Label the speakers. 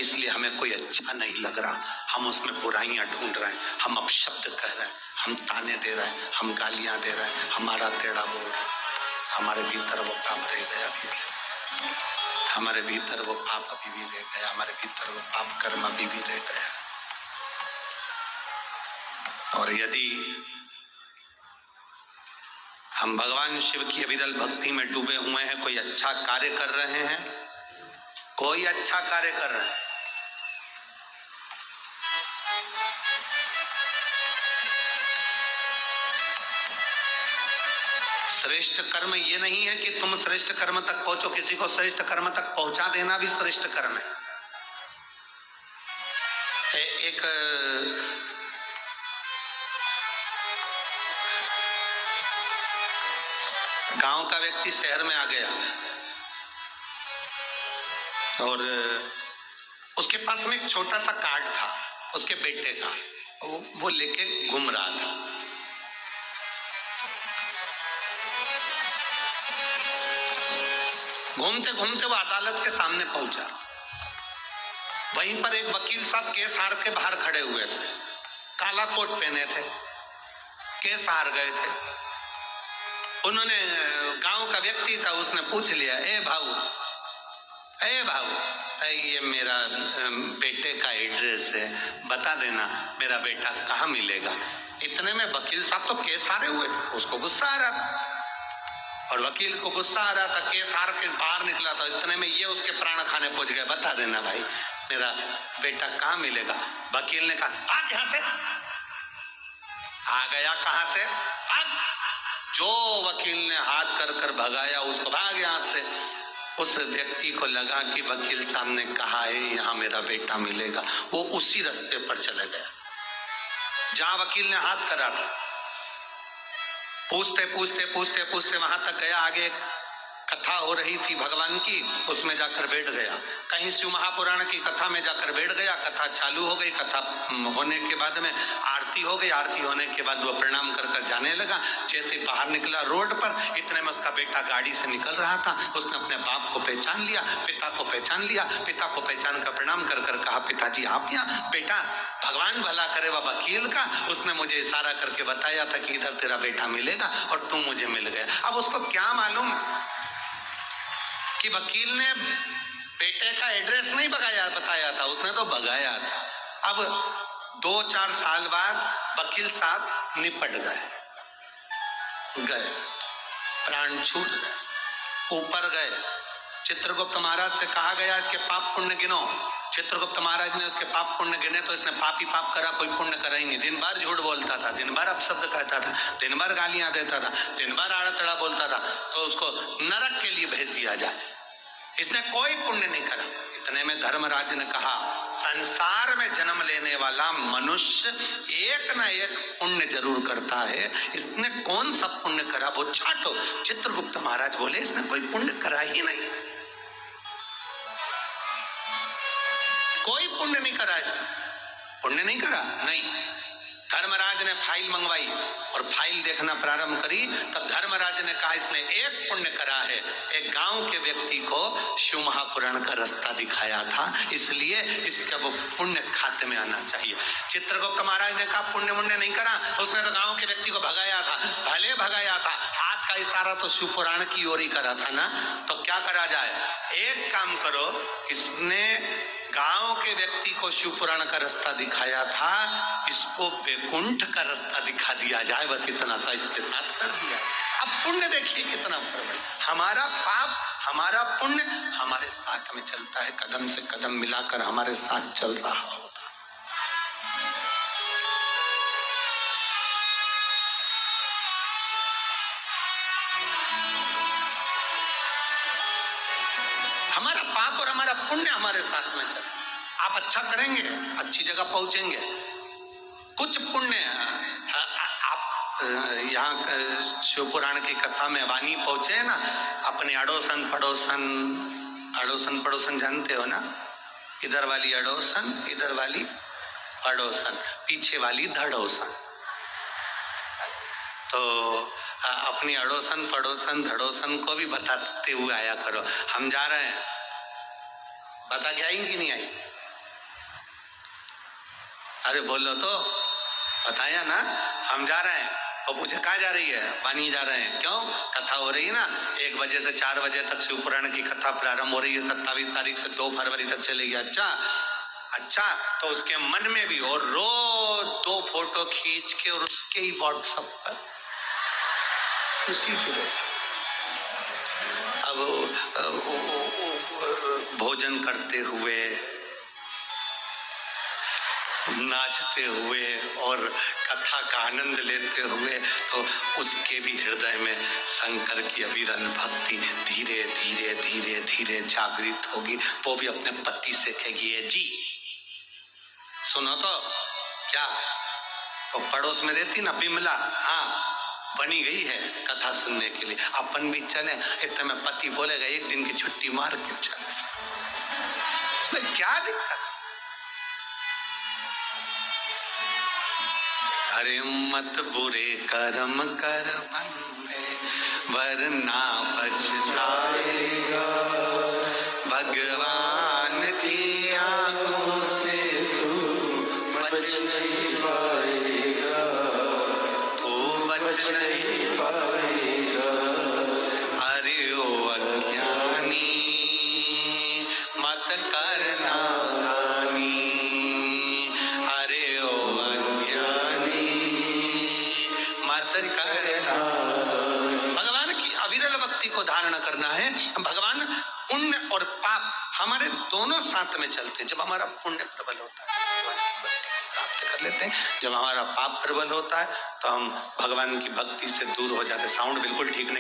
Speaker 1: इसलिए हमें कोई अच्छा नहीं लग रहा, हम उसमें बुराइयां ढूंढ रहे हैं, हम अपशब्द कह रहे हैं, हम ताने दे रहे हैं, हम गालियां दे रहे हैं, हमारा टेढ़ा बोल रहे हैं। हमारे भीतर वो पाप रह गया अभी भी, हमारे भीतर वो पाप अभी भी रह गया, हमारे भीतर वो पाप कर्म अभी भी रह गया। और यदि हम भगवान शिव की अविरल भक्ति में डूबे हुए हैं, कोई अच्छा कार्य कर रहे हैं, कोई अच्छा कार्य कर रहे हैं, श्रेष्ठ कर्म ये नहीं है कि तुम श्रेष्ठ कर्म तक पहुंचो, किसी को श्रेष्ठ कर्म तक पहुंचा देना भी श्रेष्ठ कर्म है। एक गांव का व्यक्ति शहर में आ गया और उसके पास में एक छोटा सा कार्ड था उसके बेटे का, वो लेके घूम रहा था। घूमते घूमते वो अदालत के सामने पहुंचा। वहीं पर एक वकील साहब केस हार के बाहर खड़े हुए थे, काला कोट पहने थे, केस हार गए थे। उन्होंने, गांव का व्यक्ति था, उसने पूछ लिया, ए भाऊ, ये मेरा बेटे का एड्रेस है, बता देना मेरा बेटा कहाँ मिलेगा। इतने में वकील साहब तो केस हारे हुए थे, उसको गुस्सा आ रहा था और वकील को गुस्सा आ रहा था, केस हार के बाहर निकला था। इतने में ये उसके प्राण खाने पहुंच गए, बता देना भाई मेरा बेटा कहाँ मिलेगा। वकील ने कहा, आ यहाँ से, आ गया कहाँ से, जो वकील ने हाथ कर कर भगाया उसको, भाग यहाँ से। उस व्यक्ति को लगा कि वकील साहब ने कहा है यहाँ मेरा बेटा मिलेगा, वो उसी रास्ते पर चले गया जहां वकील ने हाथ करा था। पूछते पूछते पूछते पूछते वहां तक गया, आगे कथा हो रही थी भगवान की, उसमें जाकर बैठ गया। कहीं शिव महापुराण की कथा में जाकर बैठ गया, कथा चालू हो गई। कथा होने के बाद में आरती हो गई, आरती होने के बाद वो प्रणाम कर कर जाने लगा। जैसे बाहर निकला रोड पर, इतने में उसका बेटा गाड़ी से निकल रहा था। उसने अपने बाप को पहचान लिया, पिता को पहचान लिया, पिता को पहचान कर प्रणाम कर कर कहा, पिताजी आप यहाँ। बेटा भगवान भला करे वह वकील का, उसने मुझे इशारा करके बताया था कि इधर तेरा बेटा मिलेगा और तू मुझे मिल गया। अब उसको क्या मालूम कि वकील ने बेटे का एड्रेस नहीं बताया था, उसने तो भगाया था। अब 2-4 साल बाद वकील साहब निपट गए, प्राण छूट गए, ऊपर गए। चित्रगुप्त महाराज से कहा गया इसके पाप पुण्य गिनो। चित्रगुप्त महाराज ने उसके पाप पुण्य गिने तो इसने पाप ही पाप करा, कोई पुण्य करा ही नहीं। दिन भर झूठ बोलता था, दिन भर अपशब्द कहता था, दिन भर गालियां देता था, दिन भर आड़ा तड़ा बोलता था, तो उसको नरक के लिए भेज दिया जाए। इसने कोई पुण्य नहीं करा। इतने में धर्मराज ने कहा, संसार में जन्म लेने वाला मनुष्य एक न एक पुण्य जरूर करता है, इसने कौन सा पुण्य करा वो छाटो। चित्रगुप्त महाराज बोले, इसने कोई पुण्य करा ही नहीं, कोई पुण्य नहीं करा, इसने पुण्य नहीं करा। नहीं, धर्मराज ने फाइल मंगवाई और फाइल देखना प्रारंभ करी, तब धर्मराज ने कहा इसने एक पुण्य करा है, एक गांव के व्यक्ति को शिव महापुराण का रास्ता दिखाया था, इसलिए इसका वो पुण्य खाते में आना चाहिए। चित्रगुप्त महाराज ने कहा पुण्य मुण्य नहीं करा, उसने तो गांव के व्यक्ति को भगाया था, भले भगाया था, हाथ का इशारा तो शिव पुराण की ओर ही करा था ना। तो क्या करा जाए, एक काम करो, इसने गांव के व्यक्ति को शिव पुराण का रास्ता दिखाया था, इसको वैकुंठ का रास्ता दिखा दिया जाए, बस इतना सा इसके साथ कर दिया। अब पुण्य देखिए कितना प्रबल, हमारा पाप हमारा पुण्य हमारे साथ में चलता है, कदम से कदम मिलाकर हमारे साथ चल रहा होता। हमारा पाप और हमारा पुण्य हमारे साथ में चल। आप अच्छा करेंगे, अच्छी जगह पहुंचेंगे। कुछ पुण्य आप यहाँ शिव पुराण की कथा में वाणी पहुंचे ना, अपने अड़ोसन पड़ोसन जानते हो ना, इधर वाली अड़ोसन, इधर वाली पड़ोसन, पीछे वाली धड़ोसन। तो अपनी अड़ोसन पड़ोसन धड़ोसन को भी बताते हुए आया करो, हम जा रहे हैं, बता के आई कि नहीं आई, अरे बोलो तो, बताया ना, हम जा रहे हैं। और पूछे कहाँ जा रही है? पानी जा रहे हैं। क्यों? कथा हो रही है ना, 1 बजे से 4 बजे तक शिव पुराण की कथा प्रारंभ हो रही है, 27 तारीख से 2 फरवरी तक चलेगी। अच्छा, तो उसके मन में भी, और रोज 2 फोटो खींच के और उसके ही व्हाट्सएप पर उसी के अब भोजन करते हुए, नाचते हुए और कथा का आनंद लेते हुए, तो उसके भी हृदय में शंकर की अविरल भक्ति धीरे धीरे धीरे धीरे जागृत होगी। वो भी अपने पति से कहेगी, ये जी सुनो तो, क्या वो पड़ोस में रहती ना बिमला, हाँ बनी गई है कथा सुनने के लिए, अपन भी चले। इतने में पति बोलेगा, एक दिन की छुट्टी मार के चल, इसमें क्या दिक्कत? अरे मत बुरे कर्म कर बंदे, वरना पछताएगा। भगवान की आंखों से तू बच नहीं पाएगा, तू बच नहीं पाएगा। अरे ओ अज्ञानी मत करना नानी, अरे ओ मत करना। भगवान की अविरल भक्ति को धारण करना है। भगवान पुण्य और पाप हमारे दोनों साथ में चलते हैं। जब हमारा पुण्य प्रबल होता है भगवान की भक्ति प्राप्त कर लेते हैं, जब हमारा पाप प्रबल होता है तो हम भगवान की भक्ति से दूर हो जाते हैं। साउंड बिल्कुल ठीक नहीं।